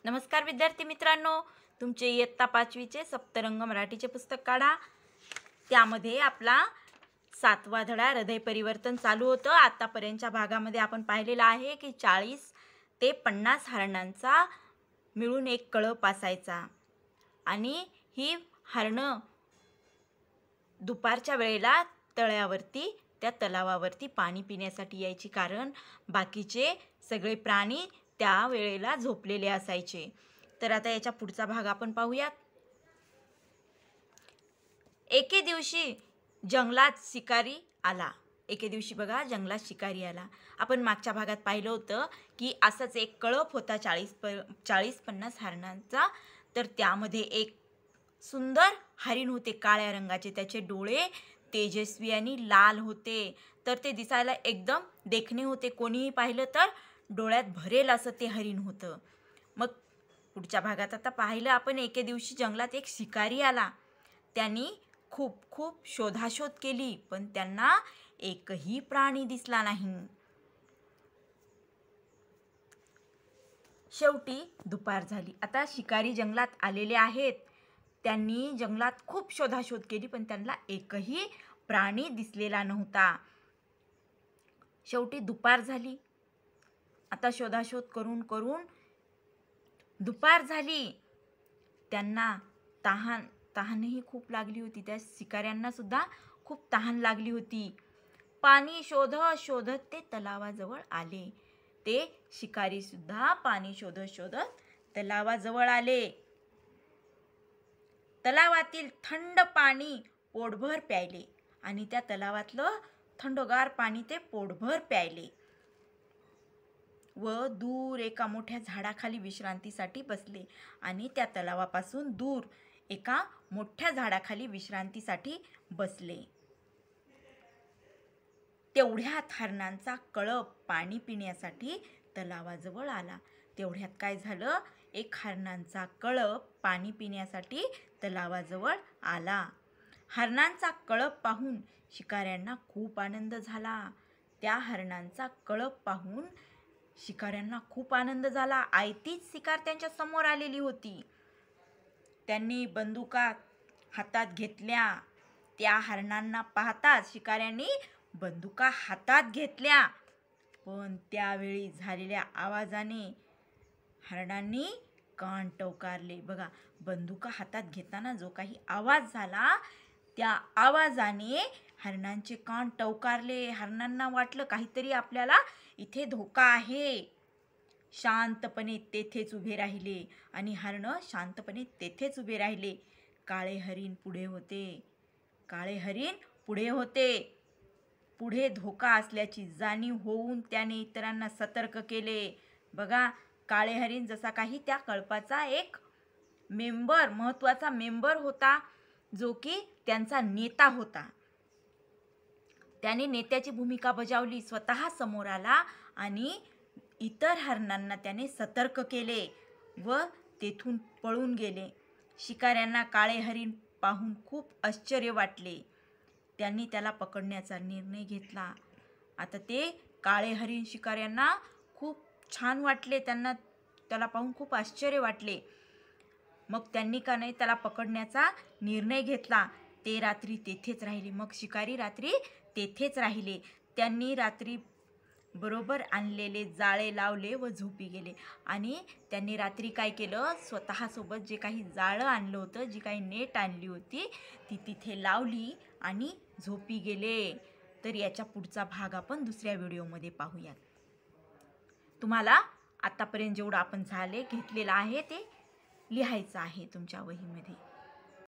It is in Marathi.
नमस्कार विद्यार्थी मित्रांनो, तुमचे इयत्ता 5वीचे सप्तरंग मराठीचे पुस्तक काढा। त्यामध्ये आपला 7वा धडा हृदय परिवर्तन चालू होतं। आतापर्यंतच्या भागामध्ये आपण पाहिलेलं आहे की 40 ते 50 हरणांचा मिळून एक कळप असायचा आणि ही हरणं दुपारच्या वेळेला तळ्यावरती त्या तलावावरती पाणी पिण्यासाठी यायची, कारण बाकीचे सगळे प्राणी त्या वेळेला झोपलेले असायचे। तर आता याच्या पुढचा भाग आपण पाहूयात। एके दिवशी जंगलात शिकारी आला। एके दिवशी बघा, जंगलात शिकारी आला। आपण मागच्या भागात पाहिलं होतं की असंच एक कळप होता 40-50 हरणांचा। तर त्यामध्ये एक सुंदर हरिण होते, काळ्या रंगाचे। त्याचे डोळे तेजस्वी आणि लाल होते, तर ते दिसायला एकदम देखणे होते। कोणीही पाहिलं तर डोळ्यात भरेल असं ते हरिण होतं। मग पुढच्या भागात आता पाहिलं आपण, एके दिवशी जंगलात एक शिकारी आला। त्यांनी खूप शोधाशोध केली, पण त्यांना एकही प्राणी दिसला नाही। शेवटी दुपार झाली। आता शिकारी जंगलात आलेले आहेत। त्यांनी जंगलात खूप शोधाशोध केली, पण त्यांना एकही प्राणी दिसलेला नव्हता। शेवटी दुपार झाली। आता शोधाशोध करून दुपार झाली। त्यांना तहानही खूप लागली होती। त्या शिकाऱ्यांना सुद्धा खूप तहान लागली होती। पाणी शोधत ते तलावाजवळ आले। ते शिकारी सुद्धा पाणी शोधत तलावाजवळ आले। तलावातील थंड पाणी पोटभर प्यायले आणि त्या तलावातलं थंडगार पाणी ते पोटभर प्यायले व दूर एका मोठ्या झाडाखाली विश्रांतीसाठी बसले आणि त्या तलावापासून दूर एका मोठ्या झाडाखाली विश्रांतीसाठी बसले। तेवढ्यात हरणांचा कळप पाणी पिण्यासाठी तलावाजवळ आला। तेवढ्यात काय झालं, एक हरणांचा कळप पाणी पिण्यासाठी तलावाजवळ आला। हरणांचा कळप पाहून शिकाऱ्यांना खूप आनंद झाला। त्या हरणांचा कळप पाहून शिकाऱ्यांना खूप आनंद झाला। आयतीच शिकार त्यांच्या समोर आलेली होती। त्यांनी बंदुका हातात घेतल्या। त्या हरणांना पाहताच शिकाऱ्यांनी बंदुका हातात घेतल्या, पण त्यावेळी झालेल्या आवाजाने हरणांनी कान टवकारले। बघा, बंदुका हातात घेताना जो काही आवाज झाला, त्या आवाजाने हरणांचे कान टवकारले। हरणांना वाटलं काहीतरी आपल्याला इथे धोका आहे। शांतपणे तेथेच उभे राहिले आणि हरणं शांतपणे तेथेच उभे राहिले। काळे हरिण पुढे होते। पुढे धोका असल्याची जाणीव होऊन त्याने इतरांना सतर्क केले। बघा, काळे हरिण जसा काही त्या कळपाचा एक महत्त्वाचा मेंबर होता, जो की त्यांचा नेता होता। त्याने नेत्याची भूमिका बजावली, स्वतः समोर आला आणि इतर हरणांना त्याने सतर्क केले व तेथून पळून गेले। शिकाऱ्यांना काळे हरिण पाहून खूप आश्चर्य वाटले। त्यांनी त्याला पकडण्याचा निर्णय घेतला। आता ते काळे हरिण शिकाऱ्यांना खूप छान वाटले, त्यांना त्याला पाहून खूप आश्चर्य वाटले। मग त्यांनी का नाही त्याला पकडण्याचा निर्णय घेतला। ते रात्री तेथेच राहिले। मग शिकारी रात्री तेथेच राहिले। त्यांनी रात्री बरोबर आणलेले जाळे लावले व झोपी गेले। आणि त्यांनी रात्री काय केलं, स्वतःसोबत जे काही जाळं आणलं होतं, जी काही नेट आणली होती, ती तिथे लावली आणि झोपी गेले। तर याच्या पुढचा भाग आपण दुसऱ्या व्हिडिओमध्ये पाहूयात। तुम्हाला आतापर्यंत जेवढं आपण घेतलेलं आहे ते लिहायचं आहे तुमच्या वहीमध्ये।